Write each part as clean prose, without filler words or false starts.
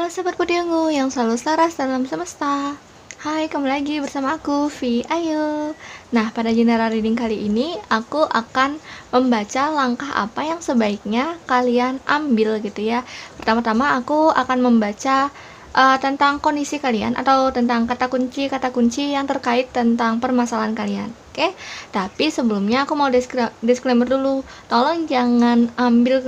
Halo Sobat Pudinggu yang selalu selaras dalam semesta. Hai, kembali lagi bersama aku, Vi Ayu. Nah, pada general reading kali ini, aku akan membaca langkah apa yang sebaiknya kalian ambil gitu ya. Pertama-tama aku akan membaca tentang kondisi kalian atau tentang kata kunci yang terkait tentang permasalahan kalian. Oke, tapi sebelumnya aku mau disclaimer dulu. Tolong jangan ambil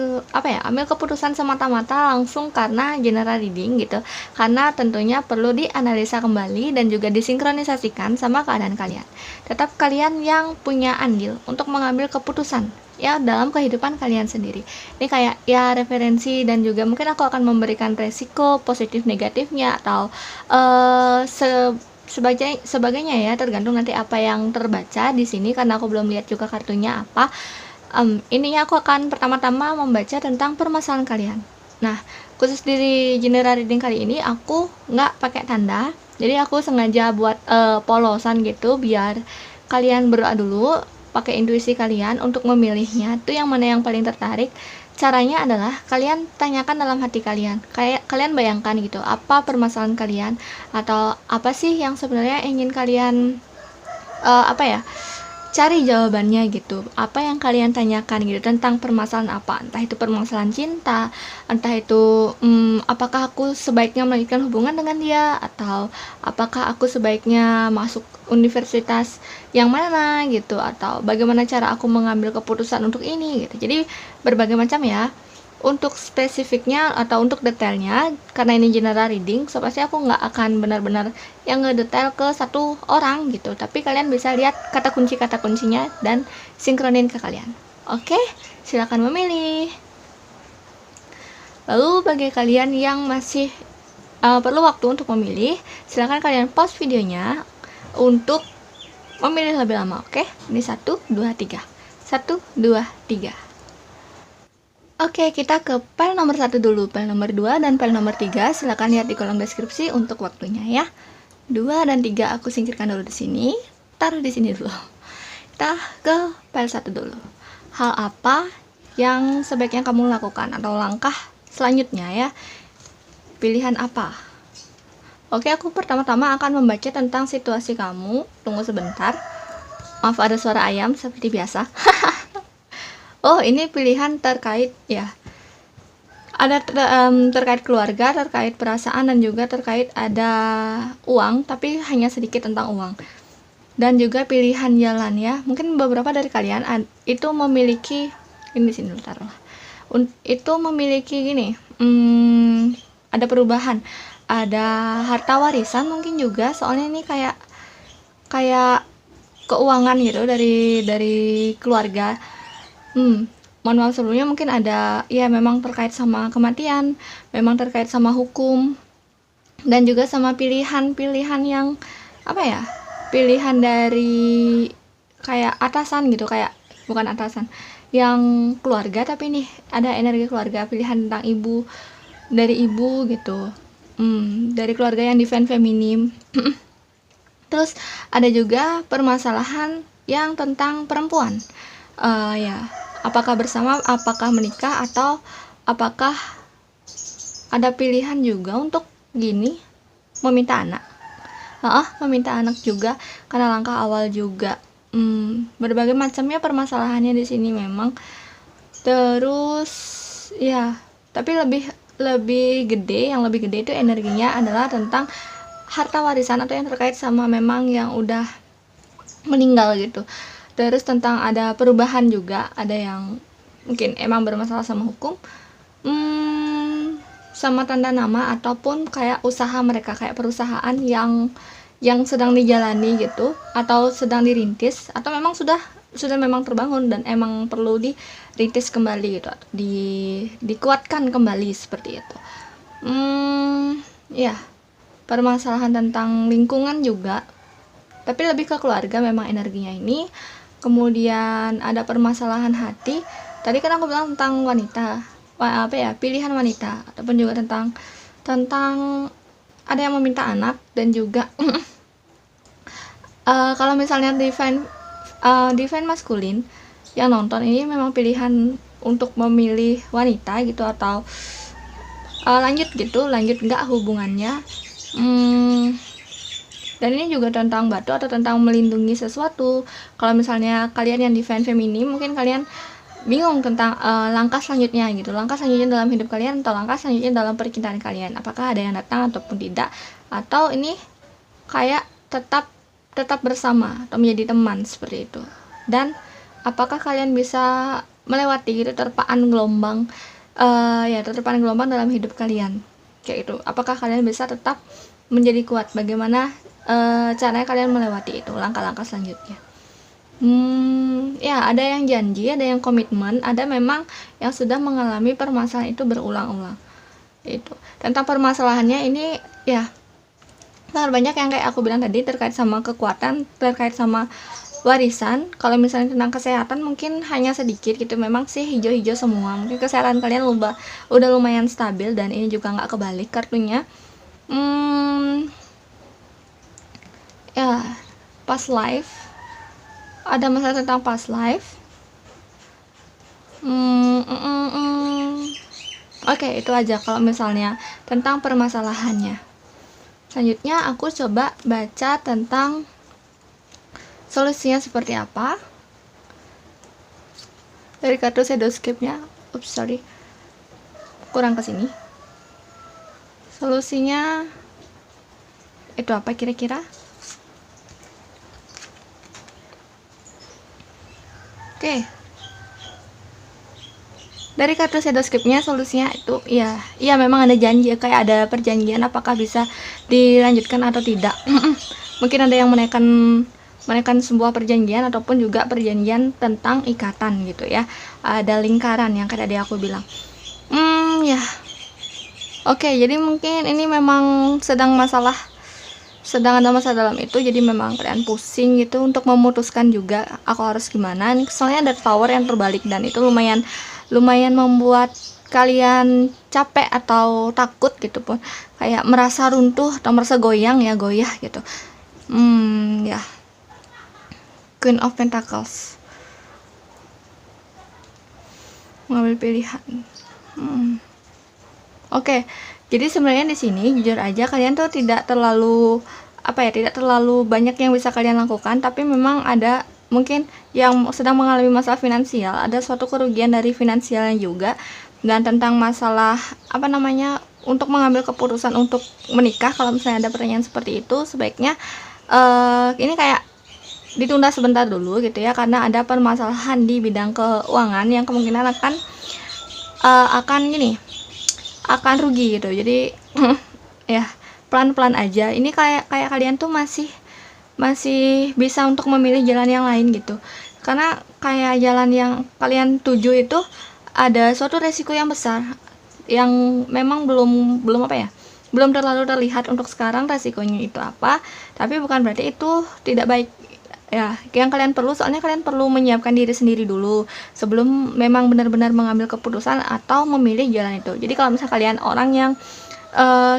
keputusan semata-mata langsung karena general reading gitu. Karena tentunya perlu dianalisa kembali dan juga disinkronisasikan sama keadaan kalian. Tetap kalian yang punya andil untuk mengambil keputusan ya dalam kehidupan kalian sendiri. Ini kayak ya referensi dan juga mungkin aku akan memberikan resiko positif negatifnya atau sebagainya ya, tergantung nanti apa yang terbaca di sini karena aku belum lihat juga kartunya apa. Ininya aku akan pertama-tama membaca tentang permasalahan kalian. Nah, khusus di general reading kali ini aku nggak pakai tanda, jadi aku sengaja buat polosan gitu biar kalian berdoa dulu pakai intuisi kalian untuk memilihnya tuh yang mana yang paling tertarik. Caranya adalah kalian tanyakan dalam hati kalian, kayak kalian bayangkan gitu apa permasalahan kalian atau apa sih yang sebenarnya ingin kalian cari jawabannya gitu, apa yang kalian tanyakan gitu tentang permasalahan apa, entah itu permasalahan cinta, entah itu apakah aku sebaiknya melanjutkan hubungan dengan dia, atau apakah aku sebaiknya masuk universitas yang mana gitu, atau bagaimana cara aku mengambil keputusan untuk ini gitu. Jadi berbagai macam ya. Untuk spesifiknya atau untuk detailnya, karena ini general reading, so pasti aku nggak akan benar-benar yang ngedetail ke satu orang gitu, tapi kalian bisa lihat kata kuncinya dan sinkronin ke kalian. Oke, silakan memilih. Lalu bagi kalian yang masih perlu waktu untuk memilih, silakan kalian pause videonya untuk memilih lebih lama. Oke, ini 1, 2, 3. 1, 2, 3. Oke, kita ke file nomor 1 dulu, file nomor 2 dan file nomor 3. Silakan lihat di kolom deskripsi untuk waktunya ya. 2 dan 3 aku singkirkan dulu di sini. Taruh di sini dulu. Kita ke file 1 dulu. Hal apa yang sebaiknya kamu lakukan atau langkah selanjutnya ya? Pilihan apa? Oke, aku pertama-tama akan membaca tentang situasi kamu. Tunggu sebentar. Maaf ada suara ayam seperti biasa. Oh, ini pilihan terkait ya. Ada terkait keluarga, terkait perasaan, dan juga terkait ada uang, tapi hanya sedikit tentang uang. Dan juga pilihan jalan ya. Mungkin beberapa dari kalian itu memiliki ini sini dulu taruh. Itu memiliki gini, ada perubahan, ada harta warisan mungkin juga. Soalnya ini kayak keuangan gitu dari keluarga. Mohon maaf sebelumnya, mungkin ada ya memang terkait sama kematian, memang terkait sama hukum, dan juga sama pilihan yang pilihan dari kayak atasan gitu, kayak bukan atasan yang keluarga, tapi nih ada energi keluarga, pilihan tentang dari ibu gitu, dari keluarga yang divine feminim. Terus ada juga permasalahan yang tentang perempuan, ya, apakah bersama, apakah menikah, atau apakah ada pilihan juga untuk meminta anak. Meminta anak juga karena langkah awal juga. Berbagai macamnya permasalahannya di sini memang. Terus ya, tapi lebih gede itu energinya adalah tentang harta warisan atau yang terkait sama memang yang udah meninggal gitu. Terus tentang ada perubahan juga, ada yang mungkin emang bermasalah sama hukum, sama tanda nama, ataupun kayak usaha mereka, kayak perusahaan yang sedang dijalani gitu, atau sedang dirintis, atau memang sudah memang terbangun dan emang perlu dirintis kembali gitu, dikuatkan kembali seperti itu. Ya, permasalahan tentang lingkungan juga, tapi lebih ke keluarga memang energinya ini. Kemudian ada permasalahan hati. Tadi kan aku bilang tentang wanita, pilihan wanita, ataupun juga tentang ada yang meminta anak, dan juga kalau misalnya divine maskulin yang nonton ini memang pilihan untuk memilih wanita gitu, atau lanjut gitu, lanjut nggak hubungannya. Dan ini juga tentang batu atau tentang melindungi sesuatu. Kalau misalnya kalian yang di feminim, mungkin kalian bingung tentang langkah selanjutnya gitu, langkah selanjutnya dalam hidup kalian atau langkah selanjutnya dalam percintaan kalian, apakah ada yang datang ataupun tidak, atau ini kayak tetap bersama atau menjadi teman seperti itu. Dan apakah kalian bisa melewati gitu terpaan gelombang terpaan gelombang dalam hidup kalian kayak itu, apakah kalian bisa tetap menjadi kuat, bagaimana caranya kalian melewati itu langkah-langkah selanjutnya. Ya, ada yang janji, ada yang komitmen, ada memang yang sudah mengalami permasalahan itu berulang-ulang. Itu tentang permasalahannya ini ya sangat banyak yang kayak aku bilang tadi, terkait sama kekuatan, terkait sama warisan. Kalau misalnya tentang kesehatan mungkin hanya sedikit gitu, memang sih hijau-hijau semua, mungkin kesehatan kalian udah lumayan stabil, dan ini juga nggak kebalik kartunya. Ya, past life, ada masalah tentang past life. Oke, itu aja kalau misalnya tentang permasalahannya. Selanjutnya aku coba baca tentang solusinya seperti apa dari kartu shadowscape-nya. Kurang kesini. Solusinya itu apa kira-kira? Oke. Dari kartu shadowscape-nya solusinya itu ya memang ada janji, kayak ada perjanjian, apakah bisa dilanjutkan atau tidak. Mungkin ada yang menaikkan sebuah perjanjian ataupun juga perjanjian tentang ikatan gitu ya. Ada lingkaran yang kayak tadi aku bilang. Ya. Oke, jadi mungkin ini memang sedang ada masalah dalam itu, jadi memang kalian pusing gitu untuk memutuskan juga aku harus gimana. Soalnya ada tower yang terbalik, dan itu lumayan membuat kalian capek atau takut gitu pun, kayak merasa runtuh atau merasa goyah gitu. Ya. Queen of Pentacles, mengambil pilihan. Oke, jadi sebenarnya di sini jujur aja kalian tuh tidak terlalu banyak yang bisa kalian lakukan, tapi memang ada mungkin yang sedang mengalami masalah finansial, ada suatu kerugian dari finansialnya juga, dan tentang masalah untuk mengambil keputusan untuk menikah. Kalau misalnya ada pertanyaan seperti itu, sebaiknya ini kayak ditunda sebentar dulu gitu ya, karena ada permasalahan di bidang keuangan yang kemungkinan akan rugi gitu. Jadi ya pelan-pelan aja. Ini kayak kalian tuh masih bisa untuk memilih jalan yang lain gitu, karena kayak jalan yang kalian tuju itu ada suatu resiko yang besar yang memang belum terlalu terlihat untuk sekarang resikonya itu apa, tapi bukan berarti itu tidak baik ya. Yang kalian perlu, soalnya kalian perlu menyiapkan diri sendiri dulu sebelum memang benar-benar mengambil keputusan atau memilih jalan itu. Jadi kalau misalnya kalian orang yang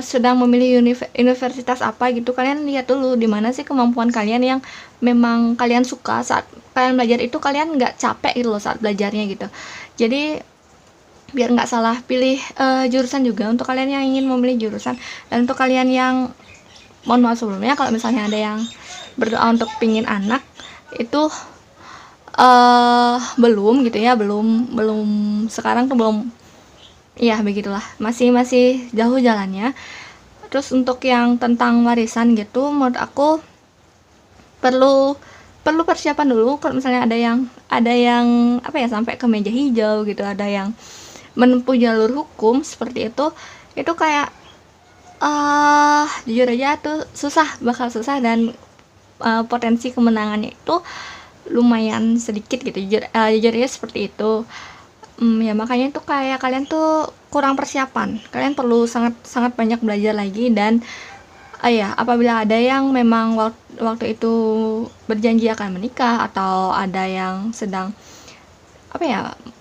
sedang memilih universitas apa gitu, kalian lihat dulu di mana sih kemampuan kalian yang memang kalian suka saat kalian belajar itu, kalian nggak capek gitu loh saat belajarnya gitu. Jadi biar nggak salah pilih jurusan juga untuk kalian yang ingin memilih jurusan. Dan untuk kalian yang, mohon maaf sebelumnya kalau misalnya ada yang berdoa untuk pingin anak, itu belum gitu ya, belum sekarang tuh belum. Ya begitulah, masih jauh jalannya. Terus untuk yang tentang warisan gitu, menurut aku perlu persiapan dulu. Kalau misalnya ada yang sampai ke meja hijau gitu, ada yang menempuh jalur hukum seperti itu kayak jujur aja tuh bakal susah, dan potensi kemenangannya itu lumayan sedikit gitu. Jujur aja seperti itu. Ya makanya itu kayak kalian tuh kurang persiapan, kalian perlu sangat banyak belajar lagi. Dan apabila ada yang memang waktu itu berjanji akan menikah, atau ada yang sedang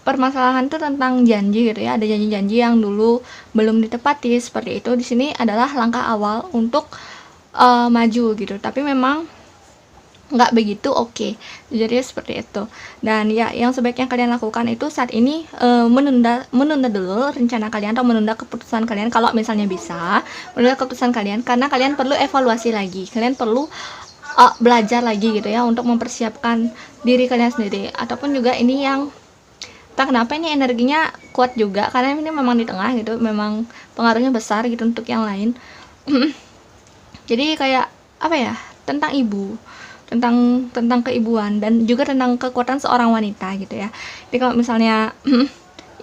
permasalahan tuh tentang janji gitu ya, ada janji-janji yang dulu belum ditepati seperti itu, di sini adalah langkah awal untuk maju gitu. Tapi memang nggak begitu oke. Jadi seperti itu. Dan ya, yang sebaiknya kalian lakukan itu saat ini menunda dulu rencana kalian atau menunda keputusan kalian kalau misalnya bisa menunda keputusan kalian, karena kalian perlu evaluasi lagi, kalian perlu belajar lagi gitu ya untuk mempersiapkan diri kalian sendiri. Ataupun juga ini yang tak kenapa ini energinya kuat juga, karena ini memang di tengah gitu, memang pengaruhnya besar gitu untuk yang lain. Jadi kayak apa ya, tentang ibu, tentang keibuan dan juga tentang kekuatan seorang wanita gitu ya. Jadi kalau misalnya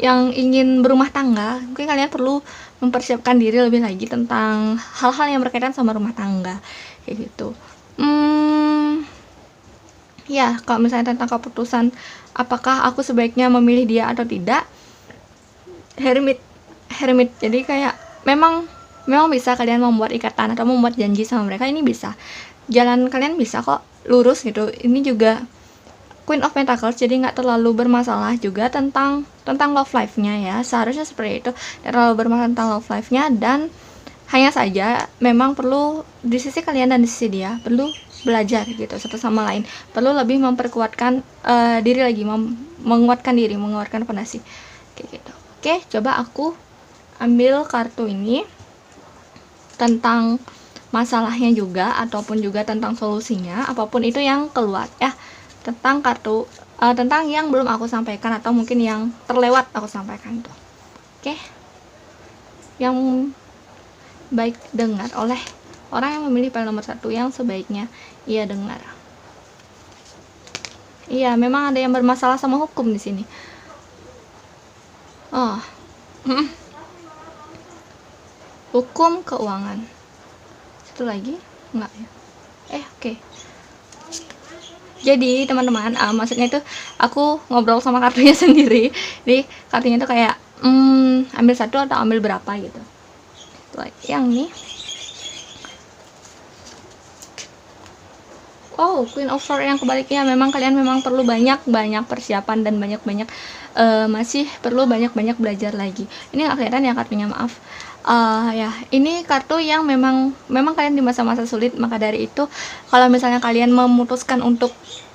yang ingin berumah tangga, mungkin kalian perlu mempersiapkan diri lebih lagi tentang hal-hal yang berkaitan sama rumah tangga kayak gitu. Ya, kalau misalnya tentang keputusan apakah aku sebaiknya memilih dia atau tidak, hermit. Jadi kayak memang bisa kalian membuat ikatan atau membuat janji sama mereka, ini bisa. Jalan kalian bisa kok lurus gitu. Ini juga Queen of Pentacles, jadi nggak terlalu bermasalah juga tentang love life-nya ya. Seharusnya seperti itu, tidak terlalu bermasalah tentang love life-nya, dan hanya saja memang perlu di sisi kalian dan di sisi dia perlu belajar gitu satu sama lain, perlu lebih memperkuatkan diri lagi, menguatkan diri, menguatkan fondasi kayak gitu. Oke, coba aku ambil kartu ini tentang masalahnya juga ataupun juga tentang solusinya, apapun itu yang keluar ya, tentang kartu tentang yang belum aku sampaikan atau mungkin yang terlewat aku sampaikan tuh. Oke, yang baik dengar oleh orang yang memilih file nomor 1 yang sebaiknya ia dengar. Iya, memang ada yang bermasalah sama hukum di sini. Hukum keuangan. Satu lagi enggak ya? Oke. Jadi teman-teman, maksudnya itu aku ngobrol sama kartunya sendiri. Jadi kartunya itu kayak ambil satu atau ambil berapa gitu. Tuh, yang nih. Oh, Queen of Swords yang kebaliknya, memang kalian memang perlu banyak persiapan dan masih perlu banyak belajar lagi. Ini nggak kelihatan ya kartunya, maaf. Ya, ini kartu yang memang kalian di masa-masa sulit, maka dari itu kalau misalnya kalian memutuskan untuk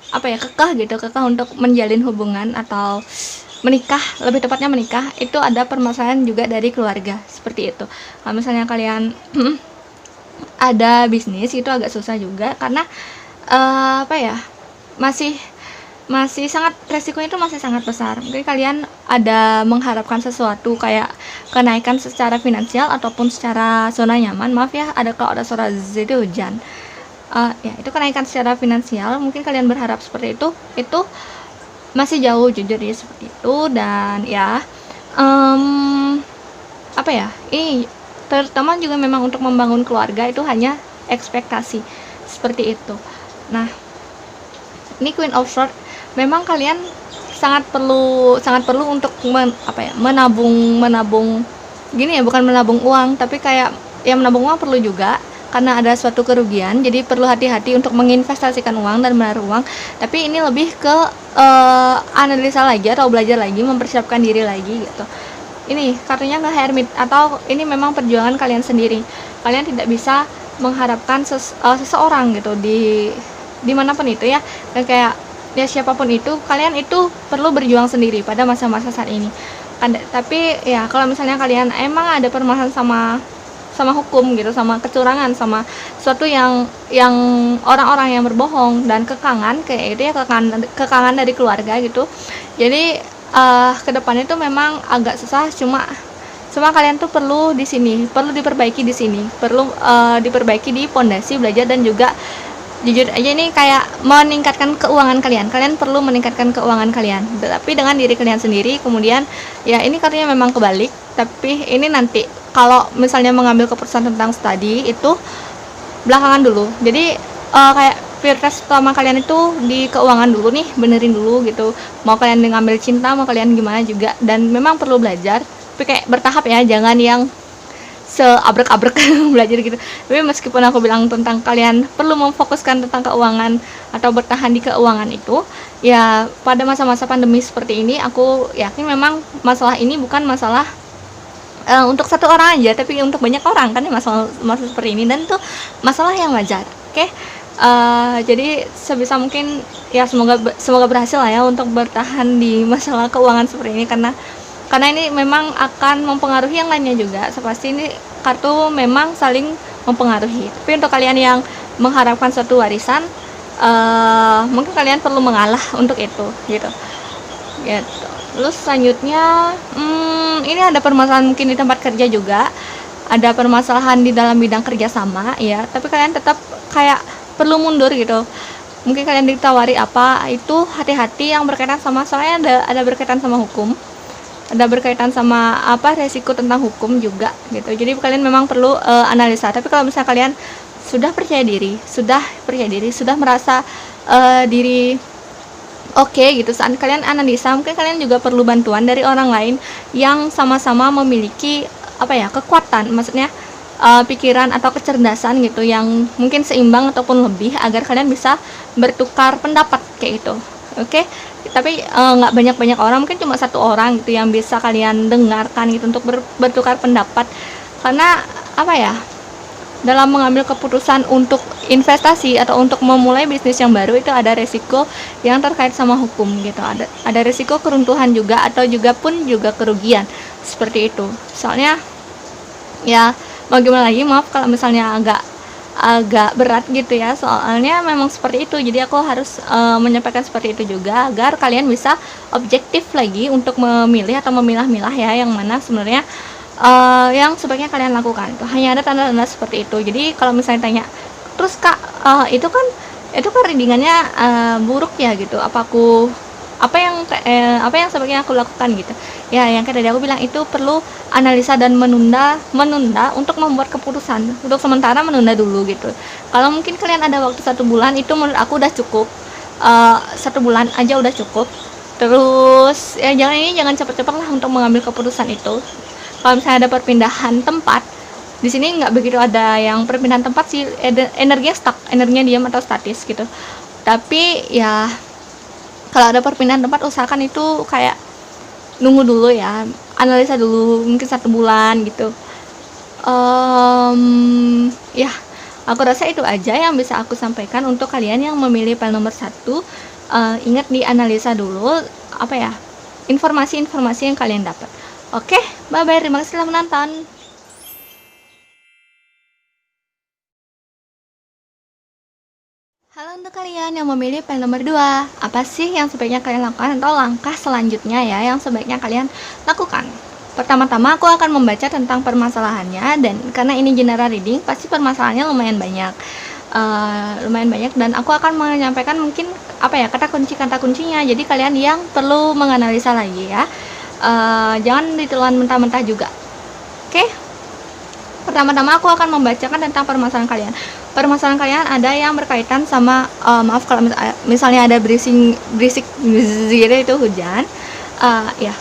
kekeh untuk menjalin hubungan atau menikah, lebih tepatnya menikah, itu ada permasalahan juga dari keluarga seperti itu. Kalau misalnya kalian ada bisnis, itu agak susah juga karena masih sangat resikonya itu masih sangat besar. Mungkin kalian ada mengharapkan sesuatu kayak kenaikan secara finansial ataupun secara zona nyaman. Maaf ya, kalau ada suara Z itu hujan. Ya, itu kenaikan secara finansial. Mungkin kalian berharap seperti itu masih jauh jujur ya seperti itu. Dan ya ini terutama juga memang untuk membangun keluarga itu hanya ekspektasi seperti itu. Nah, ini Queen of Swords, memang kalian sangat perlu untuk menabung gini ya, bukan menabung uang, tapi kayak ya menabung uang perlu juga karena ada suatu kerugian, jadi perlu hati-hati untuk menginvestasikan uang dan menaruh uang. Tapi ini lebih ke analisa lagi atau belajar lagi, mempersiapkan diri lagi gitu. Ini kartunya ke Hermit, atau ini memang perjuangan kalian sendiri. Kalian tidak bisa mengharapkan seseorang gitu di manapun itu ya, dan kayak ya siapapun itu, kalian itu perlu berjuang sendiri pada masa-masa saat ini. Tapi ya kalau misalnya kalian emang ada permasalahan sama hukum gitu, sama kecurangan, sama suatu yang orang-orang yang berbohong dan kekangan kayak itu ya, kekangan dari keluarga gitu. Jadi kedepannya itu memang agak susah, cuma kalian tuh perlu diperbaiki di sini, perlu diperbaiki di pondasi belajar, dan juga jujur aja ini kayak meningkatkan keuangan kalian. Kalian perlu meningkatkan keuangan kalian, tapi dengan diri kalian sendiri. Kemudian ya, ini kartunya memang kebalik, tapi ini nanti kalau misalnya mengambil keputusan tentang studi itu belakangan dulu. Jadi kayak prioritas utama kalian itu di keuangan dulu nih, benerin dulu gitu. Mau kalian ngambil cinta, mau kalian gimana juga, dan memang perlu belajar, tapi kayak bertahap ya, jangan yang seabrek-abrek belajar gitu. Tapi meskipun aku bilang tentang kalian perlu memfokuskan tentang keuangan atau bertahan di keuangan itu, ya pada masa-masa pandemi seperti ini, aku yakin memang masalah ini bukan masalah untuk satu orang aja, tapi untuk banyak orang kan ya, masalah seperti ini, dan itu masalah yang wajar. Oke, Jadi sebisa mungkin ya semoga berhasil lah ya untuk bertahan di masalah keuangan seperti ini, karena ini memang akan mempengaruhi yang lainnya juga. Pasti ini kartu memang saling mempengaruhi. Tapi untuk kalian yang mengharapkan suatu warisan, mungkin kalian perlu mengalah untuk itu gitu. Terus selanjutnya ini ada permasalahan mungkin di tempat kerja juga, ada permasalahan di dalam bidang kerjasama ya, tapi kalian tetap kayak perlu mundur gitu. Mungkin kalian ditawari apa itu, hati-hati yang berkaitan sama, soalnya ada berkaitan sama hukum, ada berkaitan sama resiko tentang hukum juga gitu. Jadi kalian memang perlu analisa. Tapi kalau misalnya kalian sudah percaya diri, sudah merasa diri oke gitu, saat kalian analisa, mungkin kalian juga perlu bantuan dari orang lain yang sama-sama memiliki kekuatan, maksudnya pikiran atau kecerdasan gitu, yang mungkin seimbang ataupun lebih, agar kalian bisa bertukar pendapat kayak gitu. Oke. Tapi nggak banyak orang, mungkin cuma satu orang gitu yang bisa kalian dengarkan gitu untuk bertukar pendapat, karena dalam mengambil keputusan untuk investasi atau untuk memulai bisnis yang baru itu ada resiko yang terkait sama hukum gitu, ada resiko keruntuhan juga, atau juga kerugian seperti itu. Soalnya ya mau gimana lagi, maaf kalau misalnya agak berat gitu ya, soalnya memang seperti itu. Jadi aku harus menyampaikan seperti itu juga, agar kalian bisa objektif lagi untuk memilih atau memilah-milah ya yang mana sebenarnya yang sebaiknya kalian lakukan. Itu hanya ada tanda-tanda seperti itu. Jadi kalau misalnya tanya, terus kak itu kan readingannya buruk ya gitu, apa yang sebaiknya aku lakukan gitu ya, yang kayak tadi aku bilang, itu perlu analisa dan menunda untuk membuat keputusan. Untuk sementara menunda dulu gitu. Kalau mungkin kalian ada waktu 1 bulan, itu menurut aku udah cukup. 1 bulan aja udah cukup. Terus ya jangan cepet-cepet lah untuk mengambil keputusan itu. Kalau misalnya ada perpindahan tempat, di sini nggak begitu ada yang perpindahan tempat sih, energinya stuck, energinya diam atau statis gitu. Tapi ya kalau ada perpindahan tempat, usahakan itu kayak nunggu dulu ya, analisa dulu, mungkin 1 bulan gitu. Ya aku rasa itu aja yang bisa aku sampaikan untuk kalian yang memilih file nomor 1. Ingat dianalisa dulu informasi-informasi yang kalian dapat. Oke, bye-bye, terima kasih telah menonton. Halo untuk kalian yang memilih file nomor 2, apa sih yang sebaiknya kalian lakukan atau langkah selanjutnya ya yang sebaiknya kalian lakukan? Pertama-tama aku akan membaca tentang permasalahannya, dan karena ini general reading, pasti permasalahannya lumayan banyak. Dan aku akan menyampaikan mungkin kata kuncinya. Jadi kalian yang perlu menganalisa lagi ya. Jangan ditelan mentah-mentah juga. Oke? Pertama-tama aku akan membacakan tentang permasalahan kalian. Permasalahan kalian ada yang berkaitan sama maaf kalau misalnya ada berisik gitu, itu hujan. Ya.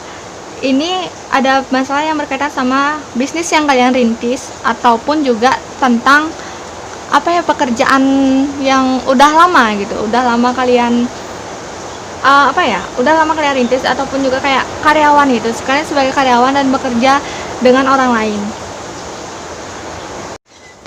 Ini ada masalah yang berkaitan sama bisnis yang kalian rintis, ataupun juga tentang pekerjaan yang udah lama gitu, udah lama kalian rintis, ataupun juga kayak karyawan gitu, sekalian sebagai karyawan dan bekerja dengan orang lain.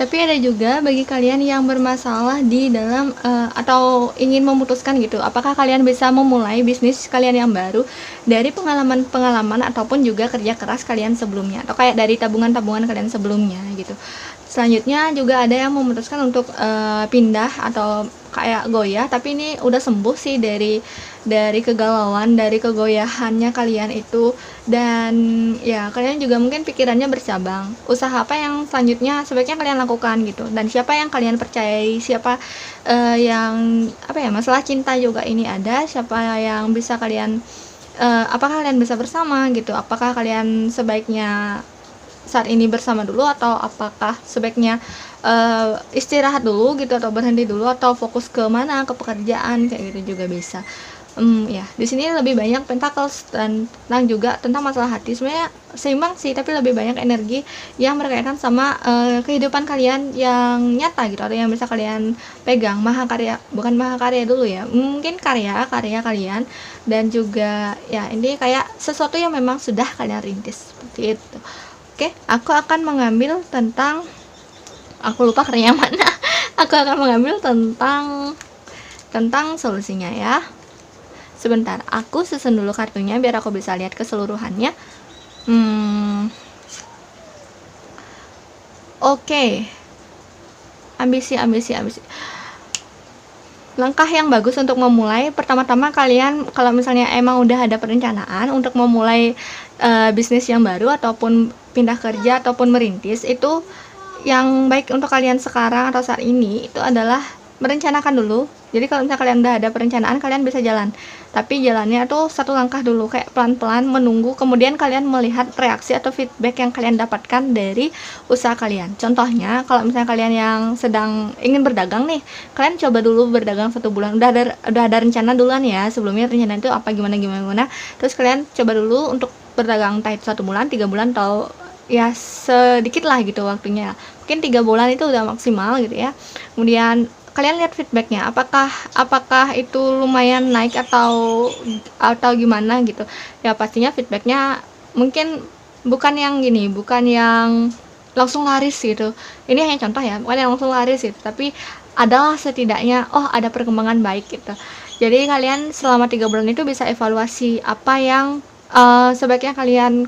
Tapi ada juga bagi kalian yang bermasalah di dalam atau ingin memutuskan gitu, apakah kalian bisa memulai bisnis kalian yang baru dari pengalaman ataupun juga kerja keras kalian sebelumnya, atau kayak dari tabungan kalian sebelumnya gitu. Selanjutnya juga ada yang memutuskan untuk pindah atau kayak goyah, tapi ini udah sembuh sih dari kegalauan, dari kegoyahannya kalian itu. Dan ya kalian juga mungkin pikirannya bercabang, usaha apa yang selanjutnya sebaiknya kalian lakukan gitu, dan siapa yang kalian percayai, siapa yang masalah cinta juga ini ada, siapa yang bisa kalian apakah kalian bisa bersama gitu, apakah kalian sebaiknya saat ini bersama dulu, atau apakah sebaiknya istirahat dulu gitu, atau berhenti dulu, atau fokus ke mana, ke pekerjaan, kayak gitu juga bisa. Ya di sini lebih banyak pentacles dan tentang juga tentang masalah hati. Sebenarnya seimbang sih, tapi lebih banyak energi yang berkaitan sama kehidupan kalian yang nyata gitu, atau yang bisa kalian pegang. Bukan mahakarya dulu ya, mungkin karya kalian, dan juga ya ini kayak sesuatu yang memang sudah kalian rintis seperti itu. Oke, aku akan mengambil tentang, aku lupa karyanya mana. Aku akan mengambil tentang solusinya ya. Sebentar, aku susun dulu kartunya biar aku bisa lihat keseluruhannya. Oke. Ambisi. Langkah yang bagus untuk memulai, pertama-tama kalian kalau misalnya emang udah ada perencanaan untuk memulai bisnis yang baru ataupun pindah kerja ataupun merintis, itu yang baik untuk kalian sekarang atau saat ini itu adalah merencanakan dulu. Jadi kalau misalnya kalian udah ada perencanaan, kalian bisa jalan, tapi jalannya tuh satu langkah dulu, kayak pelan-pelan menunggu, kemudian kalian melihat reaksi atau feedback yang kalian dapatkan dari usaha kalian. Contohnya kalau misalnya kalian yang sedang ingin berdagang nih, kalian coba dulu berdagang 1 bulan, udah ada rencana duluan ya, sebelumnya rencana itu apa, gimana, terus kalian coba dulu untuk berdagang entah itu 1 bulan, 3 bulan, atau ya sedikit lah gitu waktunya, mungkin 3 bulan itu udah maksimal gitu ya. Kemudian kalian lihat feedbacknya, apakah itu lumayan naik atau gimana gitu ya. Pastinya feedbacknya mungkin bukan yang langsung laris gitu, ini hanya contoh ya, bukan yang langsung laris gitu, tapi adalah setidaknya ada perkembangan baik gitu. Jadi kalian selama 3 bulan itu bisa evaluasi apa yang sebaiknya kalian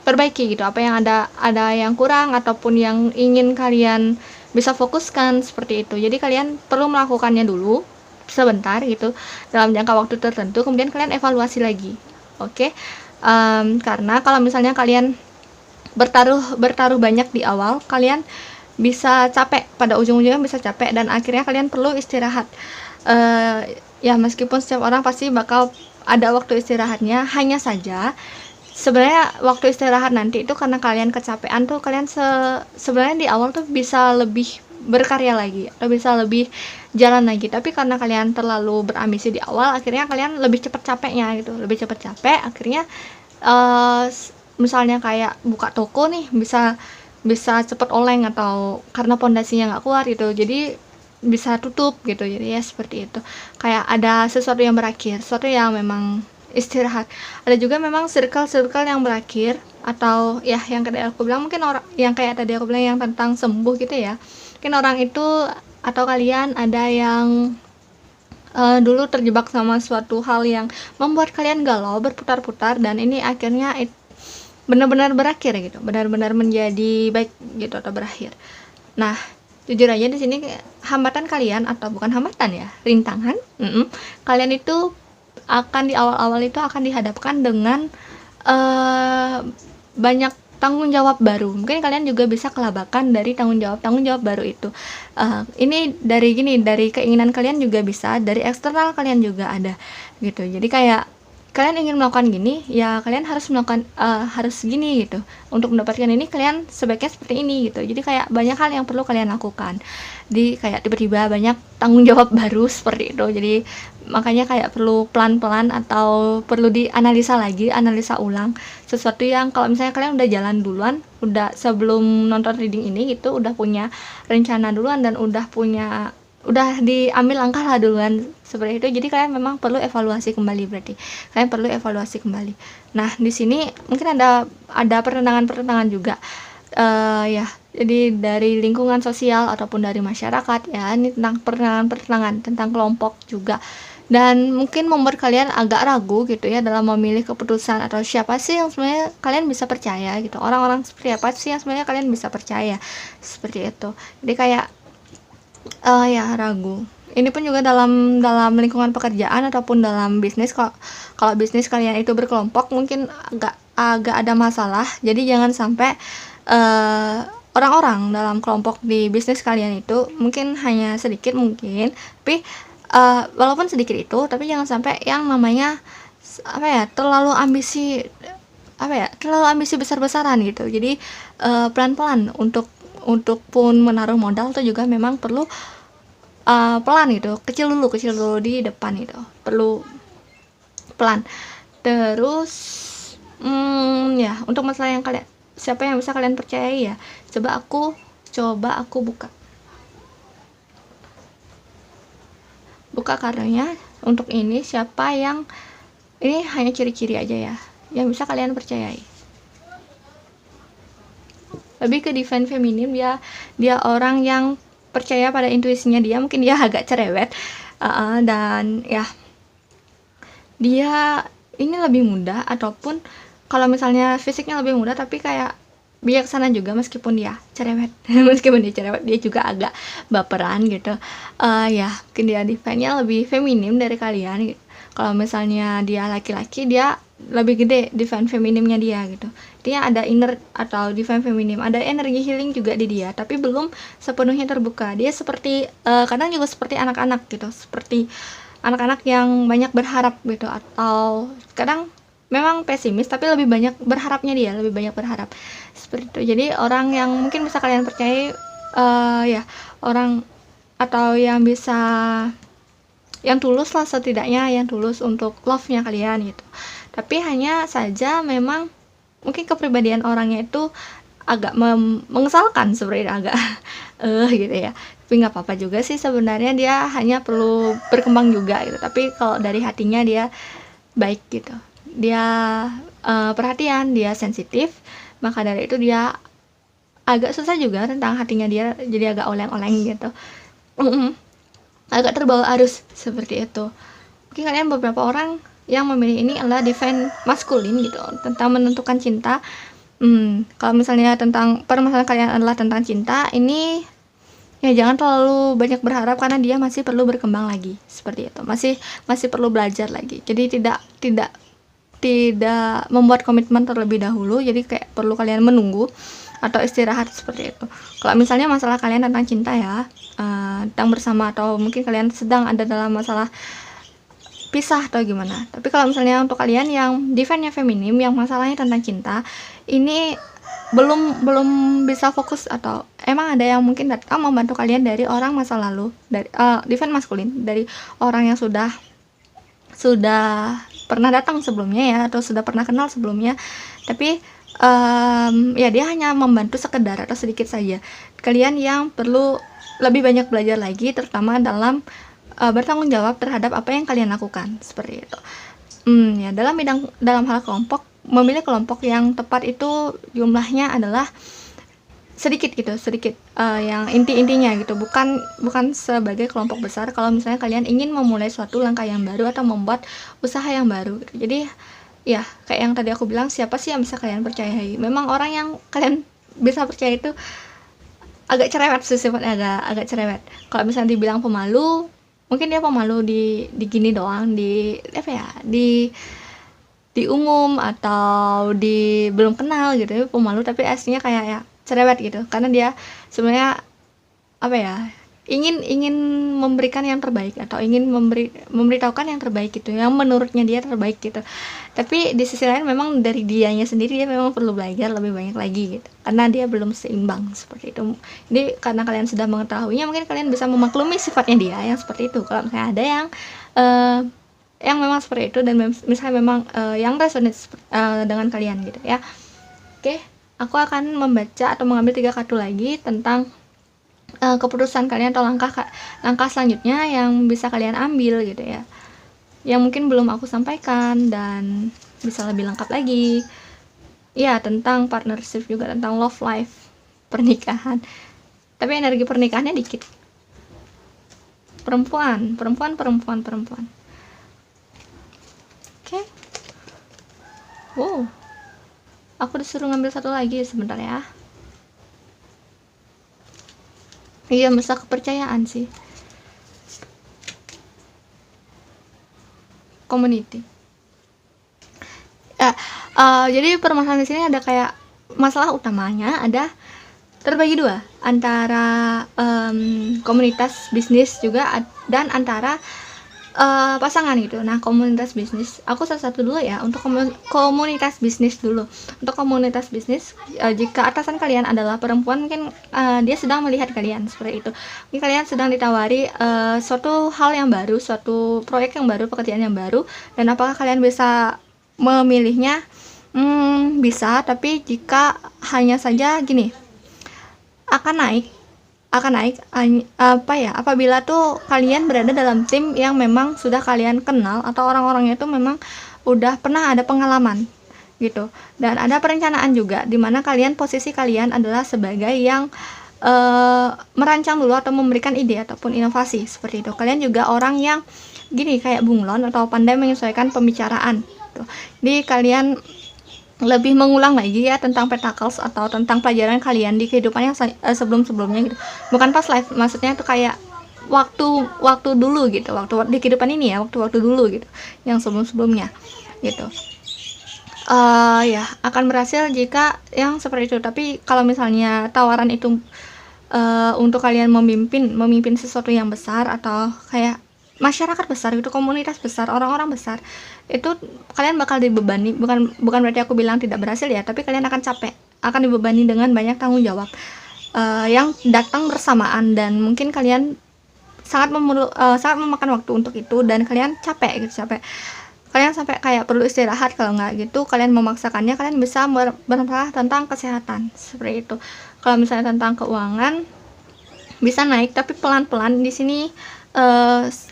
perbaiki gitu, apa yang ada yang kurang ataupun yang ingin kalian bisa fokuskan, seperti itu. Jadi kalian perlu melakukannya dulu sebentar gitu dalam jangka waktu tertentu, kemudian kalian evaluasi lagi. Oke. Karena kalau misalnya kalian bertaruh banyak di awal, kalian bisa capek, pada ujung-ujungnya bisa capek dan akhirnya kalian perlu istirahat. Ya meskipun setiap orang pasti bakal ada waktu istirahatnya, hanya saja sebenarnya waktu istirahat nanti itu karena kalian kecapean tuh, kalian sebenarnya di awal tuh bisa lebih berkarya lagi atau bisa lebih jalan lagi, tapi karena kalian terlalu berambisi di awal, akhirnya kalian lebih cepat capeknya gitu, lebih cepat capek, akhirnya misalnya kayak buka toko nih bisa cepat oleng, atau karena pondasinya nggak kuat gitu, jadi bisa tutup gitu. Jadi ya seperti itu, kayak ada sesuatu yang berakhir, sesuatu yang memang istirahat. Ada juga memang circle yang berakhir, atau ya yang tadi aku bilang, mungkin orang yang kayak tadi aku bilang yang tentang sembuh gitu ya, mungkin orang itu atau kalian ada yang dulu terjebak sama suatu hal yang membuat kalian galau berputar-putar, dan ini akhirnya benar-benar berakhir gitu, benar-benar menjadi baik gitu atau berakhir. Nah, jujur aja di sini hambatan kalian, atau bukan hambatan ya, rintangan, kalian itu akan di awal-awal itu akan dihadapkan dengan banyak tanggung jawab baru. Mungkin kalian juga bisa kelabakan dari tanggung jawab baru itu. Ini dari keinginan kalian juga bisa, dari eksternal kalian juga ada gitu. Jadi kayak kalian ingin melakukan gini, ya kalian harus melakukan harus gini gitu. Untuk mendapatkan ini kalian sebaiknya seperti ini gitu. Jadi kayak banyak hal yang perlu kalian lakukan. Jadi kayak tiba-tiba banyak tanggung jawab baru seperti itu. Jadi makanya kayak perlu pelan-pelan atau perlu dianalisa lagi, analisa ulang sesuatu yang kalau misalnya kalian udah jalan duluan, udah sebelum nonton reading ini gitu, udah punya rencana duluan dan udah diambil langkah lah duluan seperti itu. Jadi kalian memang perlu evaluasi kembali, berarti kalian perlu evaluasi kembali. Nah di sini mungkin ada pertentangan juga ya, jadi dari lingkungan sosial ataupun dari masyarakat ya, ini tentang pertentangan tentang kelompok juga, dan mungkin membuat kalian agak ragu gitu ya dalam memilih keputusan, atau siapa sih yang sebenarnya kalian bisa percaya gitu, orang-orang seperti apa sih yang sebenarnya kalian bisa percaya, seperti itu. Jadi kayak ya ragu. Ini pun juga dalam lingkungan pekerjaan ataupun dalam bisnis. Kalau bisnis kalian itu berkelompok, mungkin agak ada masalah. Jadi jangan sampai orang-orang dalam kelompok di bisnis kalian itu mungkin hanya sedikit mungkin, tapi walaupun sedikit itu, tapi jangan sampai yang namanya terlalu ambisi besar-besaran gitu. Jadi pelan-pelan untuk pun menaruh modal tuh juga memang perlu pelan gitu, kecil dulu di depan itu, perlu pelan. Terus ya untuk masalah yang siapa yang bisa kalian percayai ya, coba aku buka kartunya. Untuk ini siapa yang, ini hanya ciri-ciri aja ya yang bisa kalian percayai. lebih ke defend feminim. Dia orang yang percaya pada intuisinya dia, mungkin dia agak cerewet, dan ya dia ini lebih mudah, ataupun kalau misalnya fisiknya lebih mudah tapi kayak bijaksana juga meskipun dia cerewet. Meskipun dia cerewet, dia juga agak baperan gitu. Ya mungkin dia defense-nya lebih feminim dari kalian gitu. Kalau misalnya dia laki-laki, dia lebih gede defense feminimnya dia gitu. Dia ada inner atau defense feminim, ada energi healing juga di dia, tapi belum sepenuhnya terbuka. Dia seperti kadang juga seperti anak-anak gitu, seperti anak-anak yang banyak berharap gitu, atau kadang memang pesimis tapi lebih banyak berharapnya, dia lebih banyak berharap seperti itu. Jadi orang yang mungkin bisa kalian percaya, ya orang atau yang bisa, yang tulus lah, setidaknya yang tulus untuk love-nya kalian gitu. Tapi hanya saja memang mungkin kepribadian orangnya itu agak mengesalkan, seperti agak gitu ya. Tapi nggak apa-apa juga sih sebenarnya, dia hanya perlu berkembang juga gitu. Tapi kalau dari hatinya dia baik gitu, dia perhatian, dia sensitif, maka dari itu dia agak susah juga tentang hatinya dia, jadi agak oleng-oleng gitu. Agak terbawa arus seperti itu. Mungkin kalian beberapa orang yang memilih ini adalah defense maskulin gitu, tentang menentukan cinta. Kalau misalnya tentang permasalahan kalian adalah tentang cinta, ini ya jangan terlalu banyak berharap karena dia masih perlu berkembang lagi, seperti itu. Masih perlu belajar lagi. Jadi tidak membuat komitmen terlebih dahulu, jadi kayak perlu kalian menunggu atau istirahat seperti itu. Kalau misalnya masalah kalian tentang cinta ya, tentang bersama, atau mungkin kalian sedang ada dalam masalah pisah atau gimana. Tapi kalau misalnya untuk kalian yang defense-nya feminim, yang masalahnya tentang cinta, ini belum bisa fokus, atau emang ada yang mungkin datang membantu kalian dari orang masa lalu, dari defense maskulin, dari orang yang sudah pernah datang sebelumnya ya, atau sudah pernah kenal sebelumnya, tapi ya dia hanya membantu sekedar atau sedikit saja. Kalian yang perlu lebih banyak belajar lagi, terutama dalam bertanggung jawab terhadap apa yang kalian lakukan, seperti itu. Ya dalam hal kelompok, memilih kelompok yang tepat itu jumlahnya adalah sedikit yang intinya gitu, bukan sebagai kelompok besar kalau misalnya kalian ingin memulai suatu langkah yang baru atau membuat usaha yang baru gitu. Jadi ya kayak yang tadi aku bilang, siapa sih yang bisa kalian percayai? Memang orang yang kalian bisa percaya itu agak cerewet sih, sifatnya agak cerewet. Kalau misalnya dibilang pemalu, mungkin dia pemalu di gini doang, di umum atau di belum kenal gitu, pemalu, tapi aslinya kayak ya cerewet gitu, karena dia sebenarnya ingin memberikan yang terbaik, atau ingin memberitahukan yang terbaik gitu, yang menurutnya dia terbaik gitu. Tapi di sisi lain memang dari dianya sendiri, dia memang perlu belajar lebih banyak lagi gitu, karena dia belum seimbang seperti itu. Jadi karena kalian sudah mengetahuinya, mungkin kalian bisa memaklumi sifatnya dia yang seperti itu. Kalau misalnya ada yang memang seperti itu, dan misalnya memang yang resonate dengan kalian gitu ya. Oke, aku akan membaca atau mengambil 3 kartu lagi tentang keputusan kalian atau langkah selanjutnya yang bisa kalian ambil gitu ya, yang mungkin belum aku sampaikan dan bisa lebih lengkap lagi ya, tentang partnership juga, tentang love life, pernikahan, tapi energi pernikahannya dikit. Perempuan. Oke. Wow, aku disuruh ngambil satu lagi sebentar ya. Iya, masa kepercayaan sih. Community. Jadi permasalahan di sini ada kayak masalah utamanya ada terbagi 2 antara komunitas bisnis juga dan antara pasangan gitu. Nah, komunitas bisnis, aku salah satu dulu ya, untuk komunitas bisnis dulu. Untuk komunitas bisnis, jika atasan kalian adalah perempuan, mungkin dia sedang melihat kalian seperti itu. Mungkin kalian sedang ditawari suatu hal yang baru, suatu proyek yang baru, pekerjaan yang baru, dan apakah kalian bisa memilihnya? Bisa, tapi jika hanya saja gini, akan naik apabila tuh kalian berada dalam tim yang memang sudah kalian kenal, atau orang-orangnya itu memang udah pernah ada pengalaman gitu. Dan ada perencanaan juga di mana posisi kalian adalah sebagai yang merancang dulu atau memberikan ide ataupun inovasi seperti itu. Kalian juga orang yang gini kayak bunglon atau pandai menyesuaikan pembicaraan gitu. Jadi kalian lebih mengulang lagi ya tentang pentacles atau tentang pelajaran kalian di kehidupan yang sebelum-sebelumnya gitu. Bukan pas live, maksudnya itu kayak waktu dulu gitu, waktu di kehidupan ini ya, waktu dulu gitu, yang sebelum-sebelumnya gitu. Ya akan berhasil jika yang seperti itu. Tapi kalau misalnya tawaran itu untuk kalian memimpin sesuatu yang besar atau kayak masyarakat besar gitu, komunitas besar, orang-orang besar, itu kalian bakal dibebani. Bukan berarti aku bilang tidak berhasil ya, tapi kalian akan capek, akan dibebani dengan banyak tanggung jawab yang datang bersamaan, dan mungkin kalian sangat memakan waktu untuk itu, dan kalian capek. Kalian sampai kayak perlu istirahat. Kalau nggak gitu kalian memaksakannya, kalian bisa bermasalah tentang kesehatan seperti itu. Kalau misalnya tentang keuangan bisa naik, tapi pelan-pelan. Di sini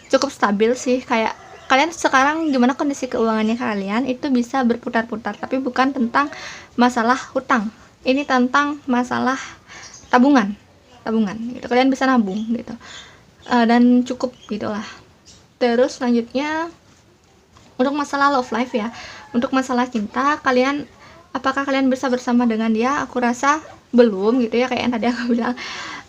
cukup stabil sih. Kayak kalian sekarang gimana kondisi keuangannya kalian, itu bisa berputar-putar, tapi bukan tentang masalah hutang. Ini tentang masalah tabungan gitu. Kalian bisa nabung gitu, dan cukup gitulah. Terus selanjutnya untuk masalah love life ya, untuk masalah cinta, apakah kalian bisa bersama dengan dia? Aku rasa belum gitu ya, kayak yang tadi aku bilang.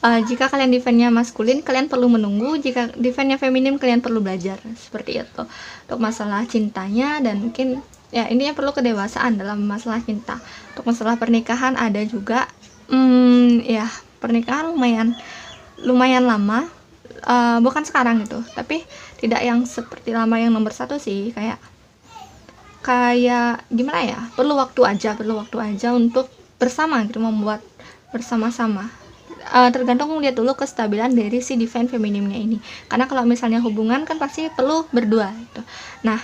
Jika kalian defense-nya maskulin, kalian perlu menunggu. Jika defense-nya feminim, kalian perlu belajar seperti itu untuk masalah cintanya. Dan mungkin ya intinya perlu kedewasaan dalam masalah cinta. Untuk masalah pernikahan ada juga, ya pernikahan lumayan lama, bukan sekarang gitu, tapi tidak yang seperti lama yang nomor 1 sih, kayak gimana ya, perlu waktu aja untuk bersama gitu, membuat bersama-sama. Tergantung lihat dulu kestabilan dari si divine feminimnya ini, karena kalau misalnya hubungan kan pasti perlu berdua gitu. Nah,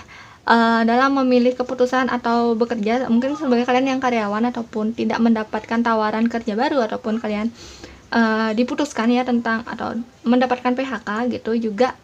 dalam memilih keputusan atau bekerja, mungkin sebagai kalian yang karyawan ataupun tidak mendapatkan tawaran kerja baru, ataupun kalian diputuskan ya tentang atau mendapatkan PHK gitu juga,